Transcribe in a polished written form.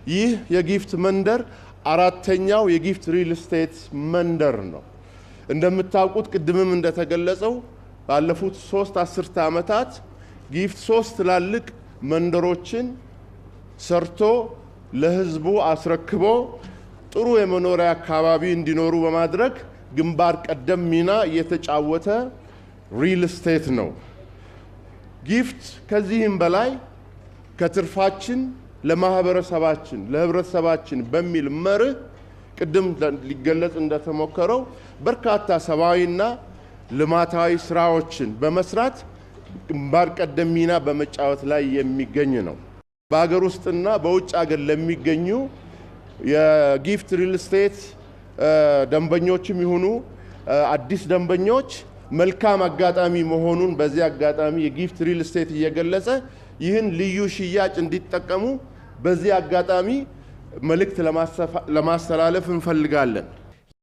ይህ የጊፍት መንደር አራተኛው የጊፍት ሪል ስቴት መንደር ነው። እንደምታውቁት ቅድምም እንደተገለጸው ባለፉት 3 አስርተ ዓመታት ጊፍት 3 ትላልቅ መንደሮችን ሰርቶ ለህዝቡ አስረክቦ ጥሩ የመኖሪያ አካባቢ እንዲኖሩ በማድረግ ግንባር ቀደም ሚና እየተጫወተ ሪል ስቴት ነው። ጊፍት ከዚህም በላይ ከትርፋችን ለማህበረሰባችን ለህብረተሰባችን በሚል መርህ ቅድም ሊገለጽ እንደተሞከረው በርካታ ሰብአዊና ልማታዊ ስራዎችን በመስራት ግንባር ቀደም ሚና በመጫወት ላይ የሚገኝ ነው። በአገር ውስጥና በውጭ ሀገር ለሚገኙ የጊፍት ሪል ስቴት ደንበኞችም ይሁኑ አዲስ ደንበኞች መልካም አጋጣሚ መሆኑን በዚህ አጋጣሚ የጊፍት ሪል ስቴት እየገለጸ ይህን ልዩ ሽያጭ እንዲጠቀሙ በዚህ አጋጣሚ መልእክት ለማስተላለፍ እንፈልጋለን።